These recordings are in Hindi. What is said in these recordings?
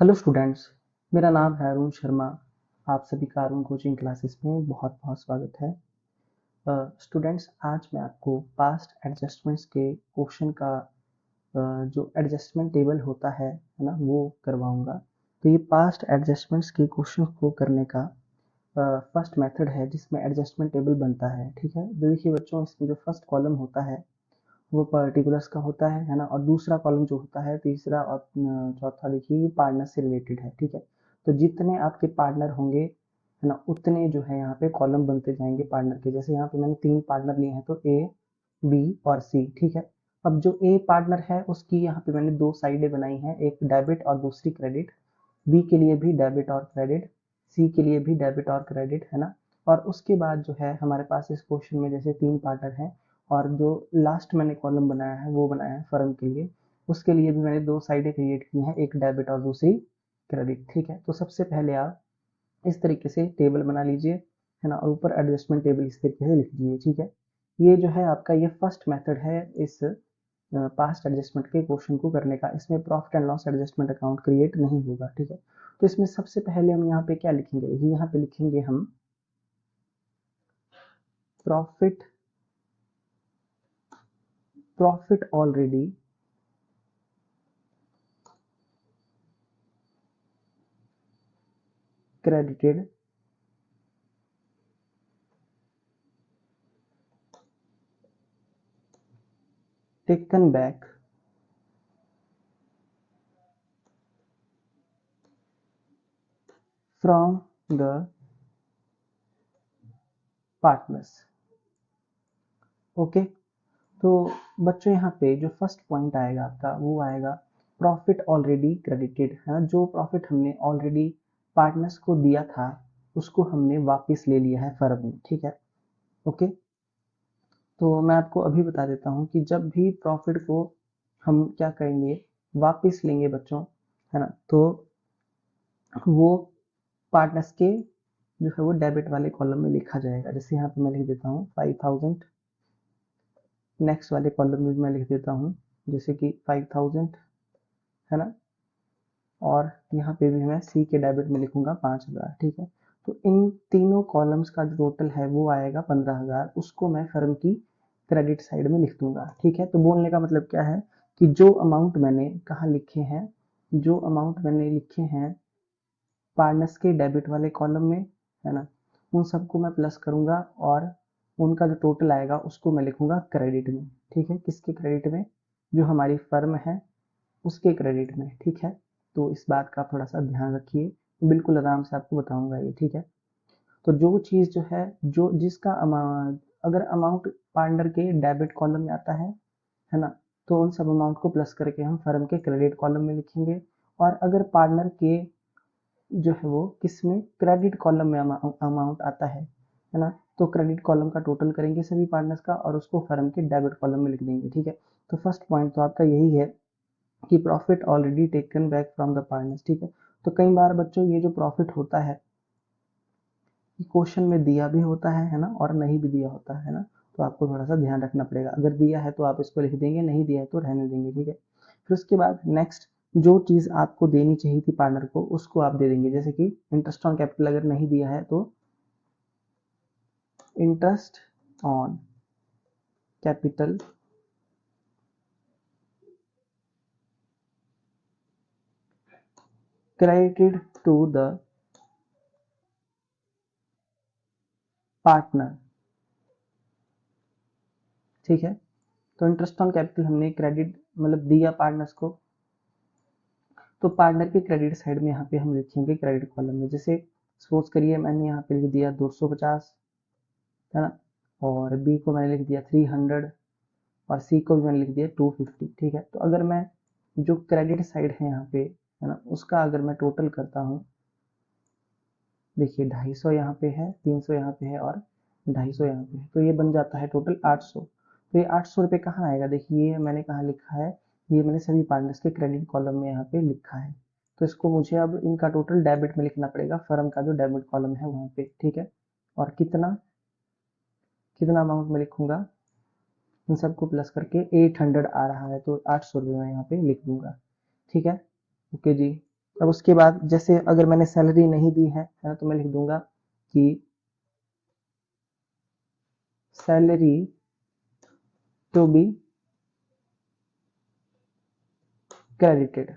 हेलो स्टूडेंट्स, मेरा नाम है अरुण शर्मा। आप सभी का अरुण कोचिंग क्लासेस में बहुत बहुत स्वागत है। स्टूडेंट्स, आज मैं आपको पास्ट एडजस्टमेंट्स के क्वेश्चन का जो एडजस्टमेंट टेबल होता है ना, वो करवाऊंगा। तो ये पास्ट एडजस्टमेंट्स के क्वेश्चन को करने का फर्स्ट मेथड है जिसमें एडजस्टमेंट टेबल बनता है। ठीक है, तो देखिए बच्चों, इसमें जो फर्स्ट कॉलम होता है वो पर्टिकुलर्स का होता है ना, और दूसरा कॉलम जो होता है, तीसरा और चौथा देखिए पार्टनर से रिलेटेड है। ठीक है, तो जितने आपके पार्टनर होंगे है ना, उतने जो है यहाँ पे कॉलम बनते जाएंगे पार्टनर के। जैसे यहाँ पे मैंने 3 पार्टनर लिए हैं, तो ए, बी और सी। ठीक है, अब जो ए पार्टनर है उसकी यहाँ पे मैंने 2 साइडें बनाई हैं, एक डेबिट और दूसरी क्रेडिट। बी के लिए भी डेबिट और क्रेडिट, सी के लिए भी डेबिट और क्रेडिट, है ना। और उसके बाद जो है हमारे पास इस क्वेश्चन में जैसे 3 पार्टनर हैं, और जो लास्ट मैंने कॉलम बनाया है वो बनाया है फर्म के लिए। उसके लिए भी मैंने 2 साइडें क्रिएट की हैं, एक डेबिट और दूसरी क्रेडिट। ठीक है, तो सबसे पहले आप इस तरीके से टेबल बना लीजिए, है ना, और ऊपर एडजस्टमेंट टेबल इस तरीके से लिख दीजिए। ठीक है, ये जो है आपका ये फर्स्ट मेथड है इस पास्ट एडजस्टमेंट के क्वेश्चन को करने का। इसमें profit and loss adjustment account create नहीं होगा। ठीक है, तो इसमें सबसे पहले हम यहाँ पे क्या लिखेंगे, यहाँ पे लिखेंगे हम profit profit already credited taken back from the partners। Okay, तो बच्चों यहाँ पे जो फर्स्ट पॉइंट आएगा आपका वो आएगा प्रॉफिट ऑलरेडी क्रेडिटेड, है ना। जो प्रॉफिट हमने ऑलरेडी पार्टनर्स को दिया था उसको हमने वापस ले लिया है फर्म में। ठीक है, ओके, तो मैं आपको अभी बता देता हूँ कि जब भी प्रॉफिट को हम क्या करेंगे, वापस लेंगे बच्चों, है ना, तो वो पार्टनर्स के जो है वो डेबिट वाले कॉलम में लिखा जाएगा। जैसे यहाँ पे मैं लिख देता हूँ 5000, नेक्स्ट वाले कॉलम में मैं लिख देता हूँ जैसे कि 5000, है ना, और यहाँ पे भी मैं सी के डेबिट में लिखूंगा 5000। ठीक है, तो इन तीनों कॉलम्स का जो टोटल है वो आएगा 15000, उसको मैं फर्म की क्रेडिट साइड में लिख दूंगा। ठीक है, तो बोलने का मतलब क्या है कि जो अमाउंट मैंने कहाँ लिखे हैं, जो अमाउंट मैंने लिखे हैं पार्टनर्स के डेबिट वाले कॉलम में, है ना, उन सबको मैं प्लस करूंगा और उनका जो टोटल आएगा उसको मैं लिखूंगा क्रेडिट में। ठीक है, किसके क्रेडिट में, जो हमारी फर्म है उसके क्रेडिट में। ठीक है, तो इस बात का थोड़ा सा ध्यान रखिए, बिल्कुल आराम से आपको बताऊंगा ये। ठीक है, तो जो चीज जो है, जो जिसका अमाउंट, अगर अमाउंट पार्टनर के डेबिट कॉलम में आता है ना, तो उन सब अमाउंट को प्लस करके हम फर्म के क्रेडिट कॉलम में लिखेंगे। और अगर पार्टनर के जो है वो किसमें, क्रेडिट कॉलम में अमाउंट आता है ना, तो क्रेडिट कॉलम का टोटल करेंगे सभी पार्टनर्स का और उसको फर्म के डेबिट कॉलम में लिख देंगे। ठीक है, तो फर्स्ट पॉइंट तो आपका यही है कि profit already taken back from the partners. ठीक है, तो कई बार बच्चों ये जो प्रॉफिट होता है क्वेश्चन में दिया भी होता है ना, और नहीं भी दिया होता है ना, तो आपको थोड़ा सा ध्यान रखना पड़ेगा। अगर दिया है तो आप इसको लिख देंगे, नहीं दिया है तो रहने देंगे। ठीक है, फिर उसके बाद नेक्स्ट जो चीज आपको देनी चाहिए थी पार्टनर को उसको आप दे देंगे। जैसे कि इंटरेस्ट ऑन कैपिटल अगर नहीं दिया है तो interest on capital credited to the partner. ठीक है, तो इंटरेस्ट ऑन कैपिटल हमने क्रेडिट मतलब दिया पार्टनर्स को, तो पार्टनर के क्रेडिट साइड में यहाँ पे हम लिखेंगे क्रेडिट कॉलम में। जैसे सपोज करिए मैंने यहाँ पे लिख दिया 250, है ना, और बी को मैंने लिख दिया 300 और सी को भी मैंने लिख दिया 250। ठीक है, तो अगर मैं जो क्रेडिट साइड है यहाँ पे, है ना, उसका अगर मैं टोटल करता हूँ, देखिए 250 यहाँ पे है, 300 यहाँ पे है और 250 यहाँ पे है, तो ये बन जाता है टोटल 800। तो ये 800 रुपये कहाँ आएगा, देखिए ये मैंने कहाँ लिखा है, ये मैंने सभी पार्टनर्स के क्रेडिट कॉलम में यहाँ पे लिखा है। तो इसको मुझे अब इनका टोटल डेबिट में लिखना पड़ेगा, फर्म का जो डेबिट कॉलम है वहाँ पे। ठीक है, और कितना कितना अमाउंट में लिखूंगा, इन सबको प्लस करके 800 आ रहा है, तो 800 रुपये मैं यहाँ पे लिख दूंगा। ठीक है, ओके जी, अब उसके बाद जैसे अगर मैंने सैलरी नहीं दी है ना, तो मैं लिख दूंगा कि सैलरी टू बी क्रेडिटेड,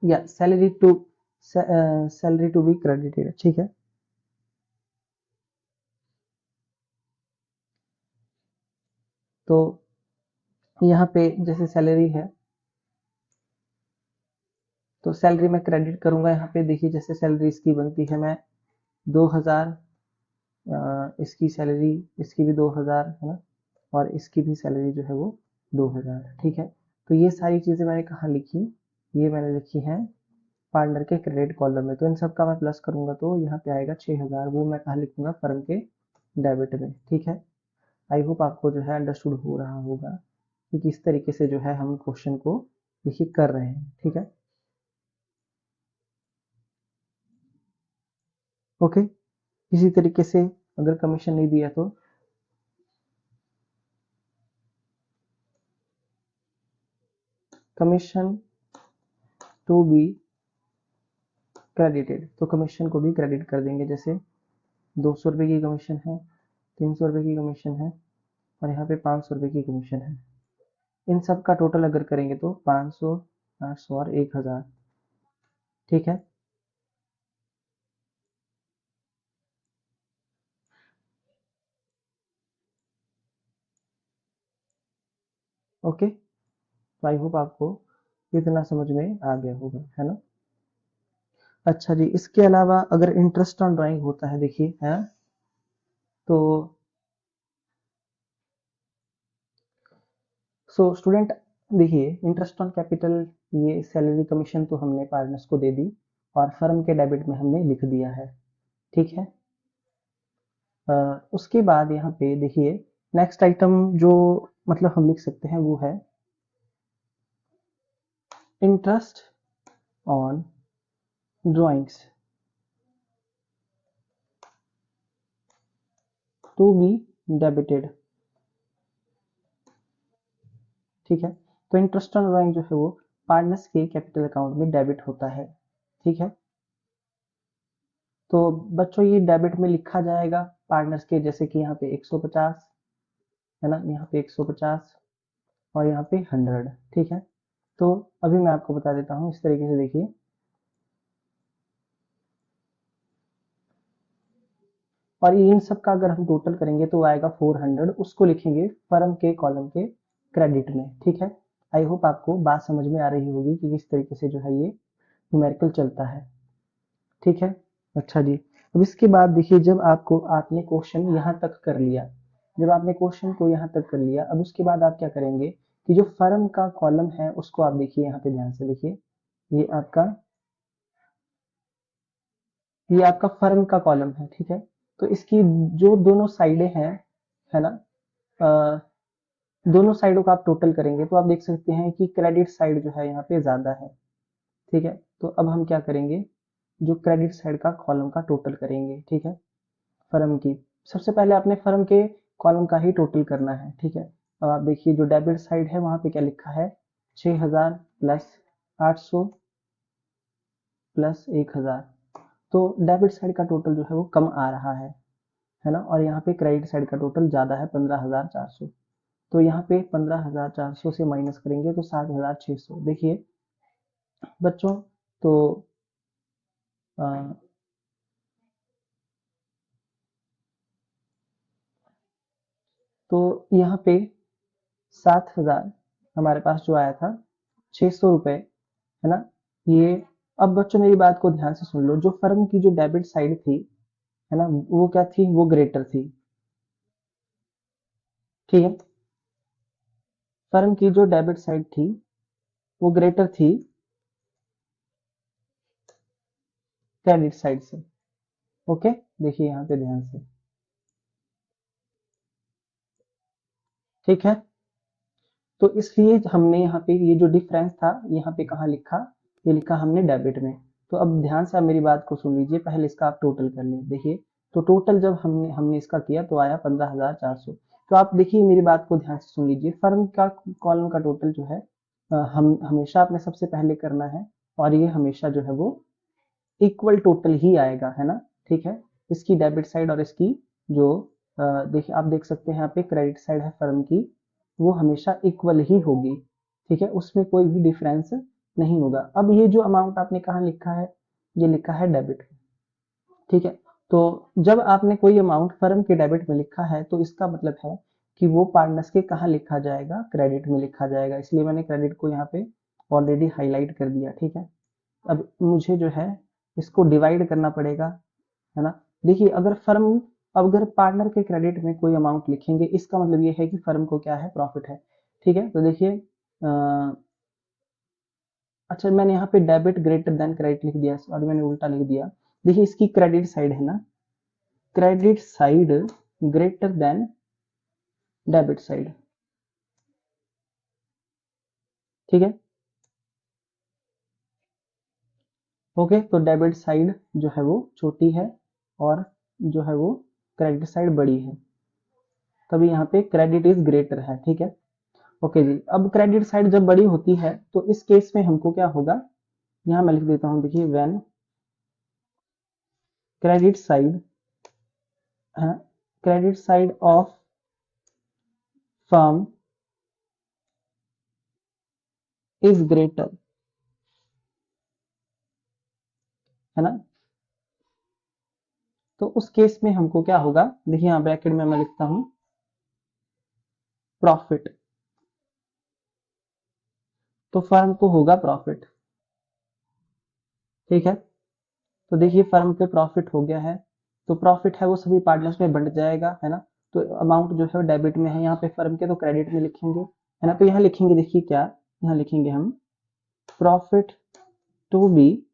या सैलरी टू बी क्रेडिटेड, ठीक है। तो यहाँ पे जैसे सैलरी है, तो सैलरी मैं क्रेडिट करूंगा। यहाँ पे देखिए जैसे सैलरी इसकी बनती है, मैं 2000, इसकी सैलरी, इसकी भी 2000 है ना, और इसकी भी सैलरी जो है वो 2000, ठीक है। तो ये सारी चीजें मैंने कहाँ लिखी, ये मैंने लिखी है पार्टनर के क्रेडिट कॉलम में। तो इन सब का मैं प्लस करूंगा तो यहाँ पे आएगा 6000, वो मैं कहाँ लिखूंगा, फर्म के डेबिट में, ठीक है। आई होप आपको जो है अंडरस्टूड हो रहा होगा कि किस तरीके से जो है हम क्वेश्चन को देखिए कर रहे हैं, ठीक है। ओके, इसी तरीके से अगर कमीशन नहीं दिया तो कमीशन टू बी क्रेडिटेड, तो कमीशन को भी क्रेडिट कर देंगे। जैसे 200 रुपये की कमीशन है, 300 रुपये की कमीशन है, और यहाँ पे 500 रुपये की कमीशन है। इन सब का टोटल अगर करेंगे तो 500, 800 और 1000, ठीक है। ओके, तो आई होप आपको इतना समझ में आ गया होगा, है ना। अच्छा जी, इसके अलावा अगर इंटरेस्ट ऑन ड्राइंग होता है, देखिए है, तो सो स्टूडेंट देखिए, इंटरेस्ट ऑन कैपिटल, ये सैलरी कमीशन तो हमने पार्टनर्स को दे दी और फर्म के डेबिट में हमने लिख दिया है, ठीक है। उसके बाद यहाँ पे देखिए नेक्स्ट आइटम जो मतलब हम लिख सकते हैं वो है interest on drawings to be debited, ठीक है। तो इंटरेस्ट ऑन ड्राइंग जो है वो पार्टनर्स के कैपिटल अकाउंट में डेबिट होता है, ठीक है। तो बच्चों ये डेबिट में लिखा जाएगा पार्टनर्स के, जैसे कि यहाँ पे 150 है ना, यहाँ पे 150 और यहाँ पे 100, ठीक है। तो अभी मैं आपको बता देता हूँ इस तरीके से, देखिए और इन सब का अगर हम टोटल करेंगे तो आएगा 400, उसको लिखेंगे फर्म के कॉलम के क्रेडिट में, ठीक है। आई होप आपको बात समझ में आ रही होगी कि किस तरीके से जो है ये न्यूमेरिकल चलता है, ठीक है। अच्छा जी, अब इसके बाद देखिए जब आपने क्वेश्चन यहाँ तक कर लिया, जब आपने क्वेश्चन को यहाँ तक कर लिया, अब उसके बाद आप क्या करेंगे कि जो फर्म का कॉलम है उसको आप देखिए, यहाँ पे ध्यान से देखिए, ये आपका ये आपका फर्म का कॉलम है, ठीक है। तो इसकी जो दोनों साइडें हैं, है ना, अ, दोनों साइडों का आप टोटल करेंगे तो आप देख सकते हैं कि क्रेडिट साइड जो है यहाँ पे ज्यादा है, ठीक है। तो अब हम क्या करेंगे, जो क्रेडिट साइड का कॉलम का टोटल करेंगे, ठीक है, फर्म की। सबसे पहले आपने फर्म के कॉलम का ही टोटल करना है, ठीक है। अब आप देखिए जो डेबिट साइड है वहां पे क्या लिखा है, 6000 प्लस 800 प्लस 1000, तो डेबिट साइड का टोटल जो है वो कम आ रहा है ना, और यहाँ पे क्रेडिट साइड का टोटल ज्यादा है 15400। तो यहाँ पे 15400 से माइनस करेंगे तो 7600, देखिए बच्चों, तो अ, तो यहाँ पे 7000 हमारे पास जो आया था, 600 रुपये, है ना, ये। अब बच्चों मेरी बात को ध्यान से सुन लो, जो फर्म की जो डेबिट साइड थी, है ना, वो क्या थी, वो ग्रेटर थी, ठीक है। फर्म की जो डेबिट साइड थी वो ग्रेटर थी क्रेडिट साइड से, ओके। देखिए यहाँ पे ध्यान से, ठीक है। तो इसलिए हमने यहाँ पे ये जो डिफरेंस था यहाँ पे कहाँ लिखा, ये लिखा हमने डेबिट में। तो अब ध्यान से आप मेरी बात को सुन लीजिए, पहले इसका आप टोटल कर लें, देखिए। तो टोटल जब हमने इसका किया तो आया 15400। तो आप देखिए मेरी बात को ध्यान से सुन लीजिए, फर्म का कॉलम का टोटल जो है हम हमेशा आपने सबसे पहले करना है, और ये हमेशा जो है वो इक्वल टोटल ही आएगा, है ना। ठीक है, इसकी डेबिट साइड और इसकी जो देखिए आप देख सकते हैं यहाँ पे क्रेडिट साइड है फर्म की, वो हमेशा इक्वल ही होगी। ठीक है, उसमें कोई भी डिफरेंस नहीं होगा। अब ये जो अमाउंट आपने कहाँ लिखा है, ये लिखा है डेबिट। ठीक है, तो जब आपने कोई अमाउंट फर्म के डेबिट में लिखा है तो इसका मतलब है कि वो पार्टनर्स के कहाँ लिखा जाएगा, क्रेडिट में लिखा जाएगा। इसलिए मैंने क्रेडिट को यहाँ पे ऑलरेडी हाईलाइट कर दिया। ठीक है, अब मुझे जो है इसको डिवाइड करना पड़ेगा, है ना। देखिए अगर पार्टनर के क्रेडिट में कोई अमाउंट लिखेंगे, इसका मतलब ये है कि फर्म को क्या है, प्रॉफिट है। ठीक है, तो देखिए अच्छा मैंने यहाँ पे डेबिट ग्रेटर देन क्रेडिट लिख दिया, सॉरी मैंने उल्टा लिख दिया। देखिए इसकी क्रेडिट साइड है ना, credit side greater than debit side. ठीक है, ओके, तो डेबिट साइड जो है वो छोटी है और जो है वो क्रेडिट साइड बड़ी है, तभी यहाँ पे क्रेडिट इज ग्रेटर है। ठीक है, ओके जी। अब क्रेडिट साइड जब बड़ी होती है तो इस केस में हमको क्या होगा, यहाँ मैं लिख देता हूँ, देखिए when credit side, credit side of firm is greater, है ना। तो उस केस में हमको क्या होगा, देखिए यहाँ ब्रैकेट में मैं लिखता हूँ प्रॉफिट, तो फर्म को होगा प्रॉफिट। ठीक है, तो देखिए फर्म पे प्रॉफिट हो गया है, तो प्रॉफिट है वो सभी पार्टनर्स में बंट जाएगा, है ना। तो अमाउंट जो है डेबिट में है यहाँ पे फर्म के, तो क्रेडिट में लिखेंगे, है ना। तो यहाँ लिखेंगे, देखिए क्या, यहाँ लिखेंगे हम प्रॉफिट टू बी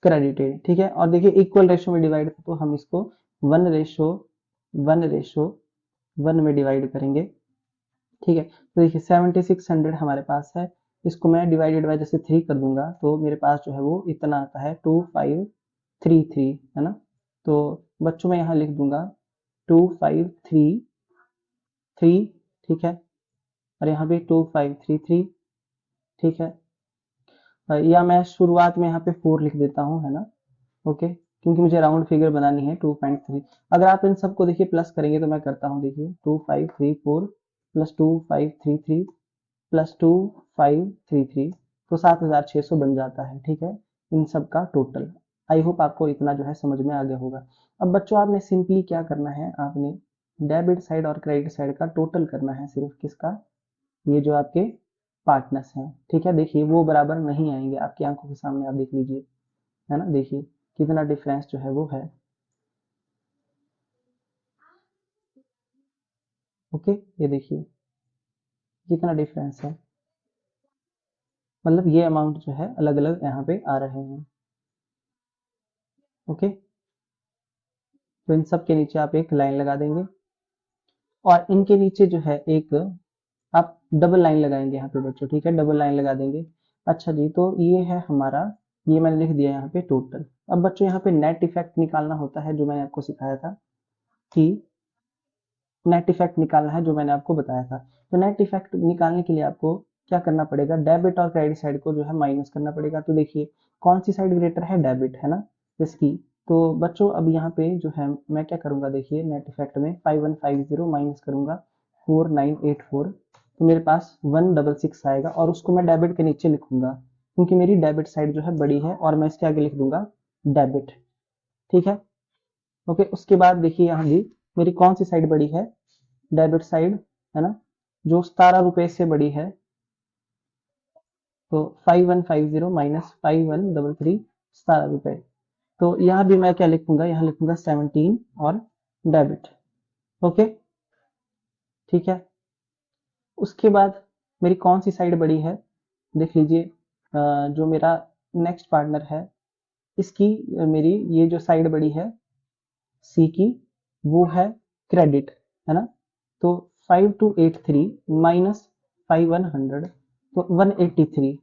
क्रेडिटेड। ठीक है, और देखिए इक्वल रेशो में डिवाइड, तो हम इसको 1:1 में डिवाइड करेंगे। ठीक है, तो देखिए 7600 हमारे पास है, इसको मैं डिवाइडेड बाय जैसे 3 कर दूंगा तो मेरे पास जो है वो इतना आता है 2533, है ना। तो बच्चों में यहाँ लिख दूंगा 2533। ठीक है, और यहाँ पे 2533। ठीक है, या मैं शुरुआत में यहाँ पे 4 लिख देता हूँ, है ना। ओके, क्योंकि मुझे राउंड फिगर बनानी है 2.3। अगर आप इन सबको देखिए प्लस करेंगे तो मैं करता हूँ, देखिए 2534 प्लस 2533 प्लस 2533, तो 7600 बन जाता है। ठीक है, इन सब का टोटल। आई होप आपको इतना जो है समझ में आ गया होगा। अब बच्चों आपने सिंपली क्या करना है, आपने डेबिट साइड और क्रेडिट साइड का टोटल करना है, सिर्फ किसका, ये जो आपके पार्टनर्स हैं। ठीक है, देखिए वो बराबर नहीं आएंगे, आपकी आंखों के सामने आप देख लीजिए, है ना। देखिए कितना डिफरेंस जो है वो है। ओके, ये देखिए कितना डिफरेंस है, मतलब ये अमाउंट जो है अलग अलग यहाँ पे आ रहे हैं। ओके, तो इन सब के नीचे आप एक लाइन लगा देंगे, और इनके नीचे जो है एक आप डबल लाइन लगाएंगे यहाँ पे बच्चों। ठीक है, डबल लाइन लगा देंगे। अच्छा जी, तो ये है हमारा, ये मैंने लिख दिया यहाँ पे टोटल। अब बच्चों यहाँ पे नेट इफेक्ट निकालना होता है, जो मैंने आपको सिखाया था कि नेट इफेक्ट निकालना है, जो मैंने आपको बताया था। तो नेट इफेक्ट निकालने के लिए आपको क्या करना पड़ेगा, डेबिट और क्रेडिट साइड को जो है माइनस करना पड़ेगा। तो देखिए कौन सी साइड ग्रेटर है, डेबिट, है ना, इसकी। तो बच्चों अब यहाँ पे जो है मैं क्या करूंगा, देखिए नेट इफेक्ट में 5150 माइनस करूंगा 4984, तो मेरे पास 166 आएगा, और उसको मैं डेबिट के नीचे लिखूंगा, क्योंकि मेरी डेबिट साइड जो है बड़ी है, और मैं इसके आगे लिख दूंगा डेबिट। ठीक है, ओके। उसके बाद देखिए यहाँ भी मेरी कौन सी साइड बड़ी है, डेबिट साइड, है ना, जो 17 रुपए से बड़ी है। तो 5150 माइनस 5133, 17 रुपए। तो यहाँ भी मैं क्या लिखूंगा, यहाँ लिखूंगा 17 और डेबिट। ओके, ठीक है। उसके बाद मेरी कौन सी साइड बड़ी है, देख लीजिए, जो मेरा नेक्स्ट पार्टनर है, इसकी मेरी ये जो साइड बड़ी है सी की, वो है क्रेडिट, है ना। तो 5283 माइनस 5100, तो 183।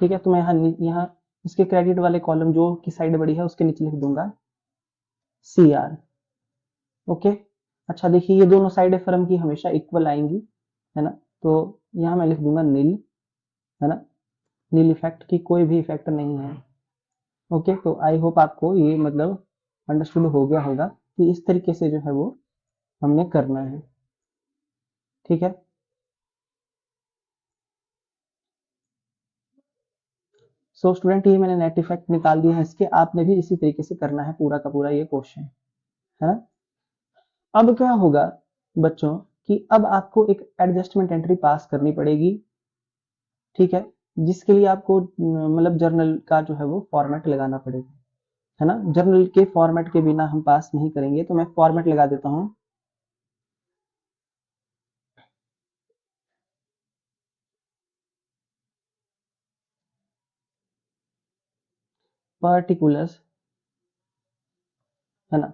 ठीक है, तो मैं यहाँ इसके क्रेडिट वाले कॉलम जो की साइड बड़ी है उसके नीचे लिख दूंगा सी आर। ओके, अच्छा देखिए ये दोनों साइड फर्म की हमेशा इक्वल आएंगी, है ना। तो यहाँ मैं लिख दूंगा नील, है ना, नील इफेक्ट की कोई भी इफेक्ट नहीं है। ओके, तो आई होप आपको ये मतलब अंडरस्टूड हो गया होगा कि इस तरीके से जो है वो हमने करना है। ठीक है, सो स्टूडेंट ये मैंने नेट इफेक्ट निकाल दिया है इसके, आपने भी इसी तरीके से करना है पूरा का पूरा ये क्वेश्चन, है ना। अब क्या होगा बच्चों कि अब आपको एक एडजस्टमेंट एंट्री पास करनी पड़ेगी, ठीक है, जिसके लिए आपको मतलब जर्नल का जो है वो फॉर्मेट लगाना पड़ेगा, है ना। जर्नल के फॉर्मेट के बिना हम पास नहीं करेंगे, तो मैं फॉर्मेट लगा देता हूं। पर्टिकुलर्स, है ना,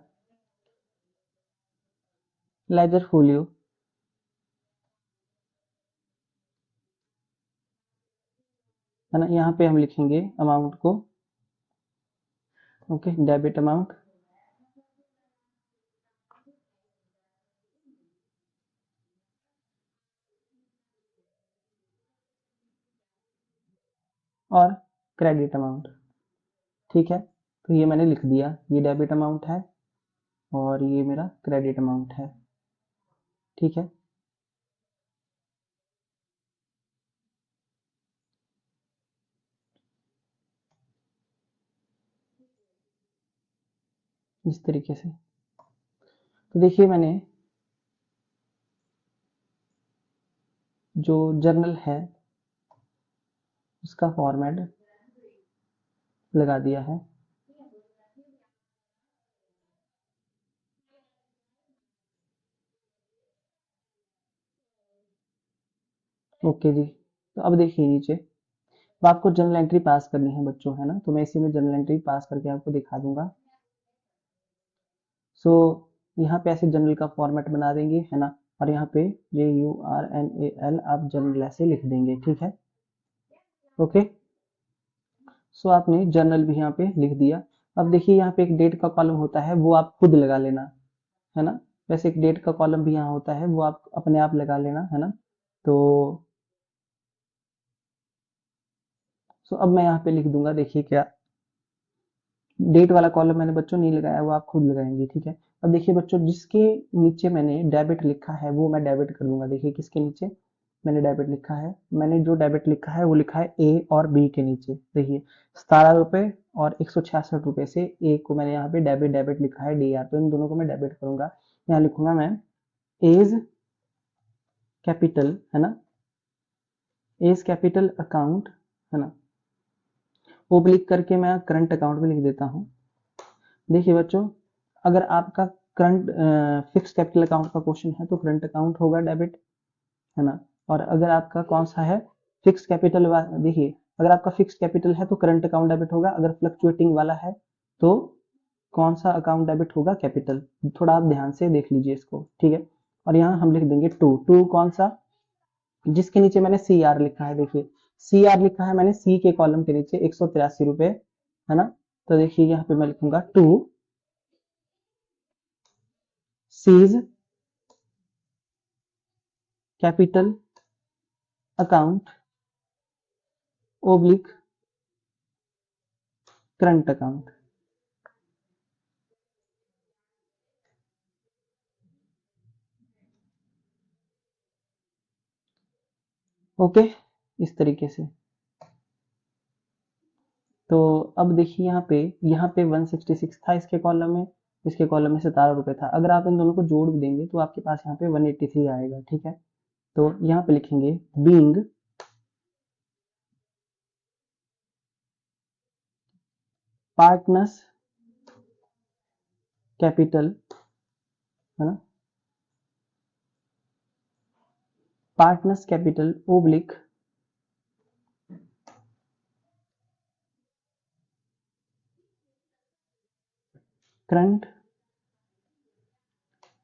लेजर फोलियो, है ना, यहाँ पे हम लिखेंगे अमाउंट को, ओके, डेबिट अमाउंट, और क्रेडिट अमाउंट, ठीक है। तो ये मैंने लिख दिया, ये डेबिट अमाउंट है और ये मेरा क्रेडिट अमाउंट है, ठीक है। इस तरीके से, तो देखिए मैंने जो जर्नल है उसका फॉर्मेट लगा दिया है। ओके जी, तो अब देखिए नीचे, तो आपको जर्नल एंट्री पास करनी है बच्चों, है ना, तो मैं इसी में जर्नल एंट्री पास करके आपको दिखा दूंगा। सो यहाँ पे ऐसे जर्नल का फॉर्मेट बना देंगे, है ना, और यहाँ पे JURNAL आप जर्नल ऐसे लिख देंगे, ठीक है। ओके, सो आपने जर्नल भी यहाँ पे लिख दिया। अब देखिए यहाँ पे एक डेट का कॉलम होता है, वो आप खुद लगा लेना, है ना। वैसे एक डेट का कॉलम भी यहाँ होता है, वो आप अपने आप लगा लेना, है ना। तो सो अब मैं यहाँ पे लिख दूंगा, देखिए क्या, डेट वाला कॉलम मैंने बच्चों नहीं लगाया, वो आप खुद लगाएंगे, ठीक है। अब देखिए बच्चों, जिसके नीचे मैंने डेबिट लिखा है वो मैं डेबिट कर दूंगा। देखिए किसके नीचे मैंने डेबिट लिखा है, मैंने जो डेबिट लिखा है वो लिखा है ए और बी के नीचे, देखिए 17 रुपए और 166 रुपए से ए को मैंने यहाँ पे डेबिट डेबिट लिखा है DR, तो इन दोनों को मैं डेबिट करूंगा। यहाँ लिखूंगा मैं एज कैपिटल, है ना, एज कैपिटल अकाउंट, है ना, ओब्लिक करके मैं करंट अकाउंट में लिख देता हूँ। देखिए बच्चों, अगर आपका करंट फिक्स कैपिटल अकाउंट का क्वेश्चन है तो करंट अकाउंट होगा डेबिट, है ना। और अगर आपका कौन सा है फिक्स कैपिटल, देखिए अगर आपका फिक्स कैपिटल है तो करंट अकाउंट डेबिट होगा, अगर फ्लक्चुएटिंग वाला है तो कौन सा अकाउंट डेबिट होगा, कैपिटल। थोड़ा आप ध्यान से देख लीजिए इसको, ठीक है। और यहाँ हम लिख देंगे टू, टू कौन सा, जिसके नीचे मैंने CR लिखा है, देखिए CR लिखा है मैंने सी के कॉलम के नीचे 183 रुपए, है ना। तो देखिए यहाँ पे मैं लिखूंगा to cease capital account oblique current account, okay, इस तरीके से। तो अब देखिए यहाँ पे 166 था इसके कॉलम में, इसके कॉलम में 17 रुपए था, अगर आप इन दोनों को जोड़ भी देंगे तो आपके पास यहाँ पे 183 आएगा, ठीक है। तो यहाँ पे लिखेंगे बीइंग पार्टनर्स कैपिटल, है ना, partners capital oblique current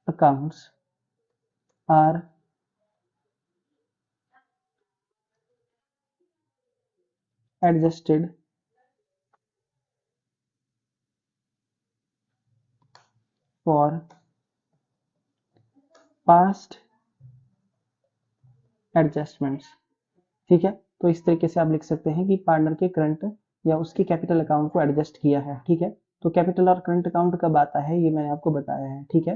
accounts are adjusted for past adjustments. ठीक है, तो इस तरीके से आप लिख सकते हैं कि पार्टनर के करंट या उसकी कैपिटल अकाउंट को एडजस्ट किया है। ठीक है, तो कैपिटल और करंट अकाउंट कब आता है ये मैंने आपको बताया है। ठीक है,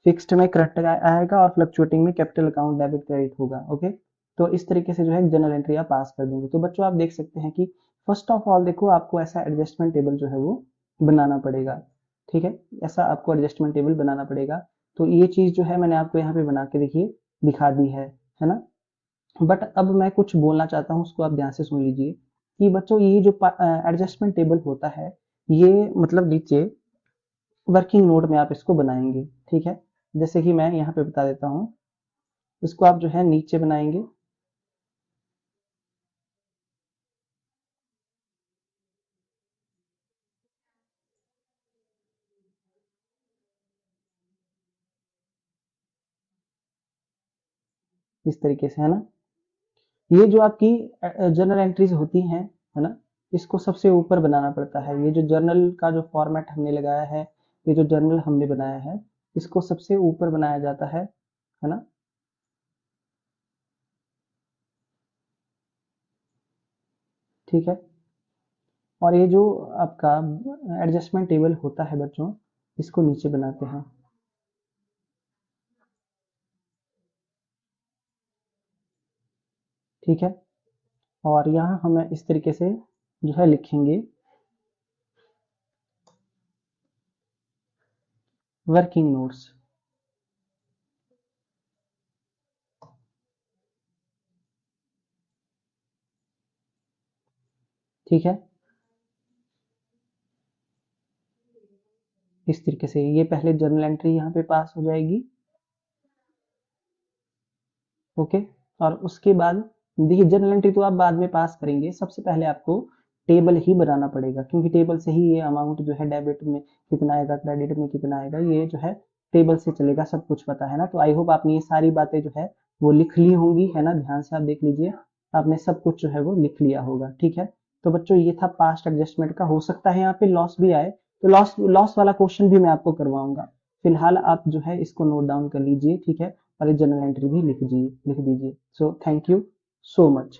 फिक्स्ड में करंट आएगा और फ्लक्चुएटिंग में कैपिटल अकाउंट डेबिट क्रेडिट होगा। ओके, तो इस तरीके से जो है जनरल एंट्री आप पास कर देंगे। तो बच्चों आप देख सकते हैं कि फर्स्ट ऑफ ऑल देखो आपको ऐसा एडजस्टमेंट टेबल जो है वो बनाना पड़ेगा। ठीक है, ऐसा आपको एडजस्टमेंट टेबल बनाना पड़ेगा। तो ये चीज जो है मैंने आपको यहाँ पे बना के देखिए दिखा दी है ना। बट अब मैं कुछ बोलना चाहता हूँ, उसको आप ध्यान से सुन लीजिए कि बच्चों ये जो एडजस्टमेंट टेबल होता है ये मतलब नीचे वर्किंग नोट में आप इसको बनाएंगे। ठीक है, जैसे कि मैं यहाँ पे बता देता हूँ, इसको आप जो है नीचे बनाएंगे। इस तरीके से, है ना। ये जो आपकी जर्नल एंट्रीज होती हैं, है ना, इसको सबसे ऊपर बनाना पड़ता है। ये जो जर्नल का जो फॉर्मेट हमने लगाया है, ये जो जर्नल हमने बनाया है, इसको सबसे ऊपर बनाया जाता है ना। ठीक है, और ये जो आपका एडजस्टमेंट टेबल होता है बच्चों, इसको नीचे बनाते हैं। ठीक है, और यहाँ हमें इस तरीके से जो है लिखेंगे वर्किंग नोट्स। ठीक है, इस तरीके से ये पहले जर्नल एंट्री यहाँ पे पास हो जाएगी। ओके, और उसके बाद देखिए जर्नल एंट्री तो आप बाद में पास करेंगे, सबसे पहले आपको टेबल ही बनाना पड़ेगा, क्योंकि टेबल से ही ये अमाउंट जो है डेबिट में कितना आएगा, क्रेडिट में कितना आएगा, ये जो है टेबल से चलेगा, सब कुछ पता है ना। तो आई होप आपने ये सारी बातें जो है वो लिख ली होंगी, है ना। ध्यान से आप देख लीजिए, आपने सब कुछ जो है वो लिख लिया होगा। ठीक है, तो बच्चों ये था पास्ट एडजस्टमेंट का। हो सकता है यहाँ पे लॉस भी आए, तो लॉस लॉस वाला क्वेश्चन भी मैं आपको करवाऊंगा। फिलहाल आप जो है इसको नोट डाउन कर लीजिए। ठीक है, और एक जर्नल एंट्री भी लिख दीजिए। So thank you so much.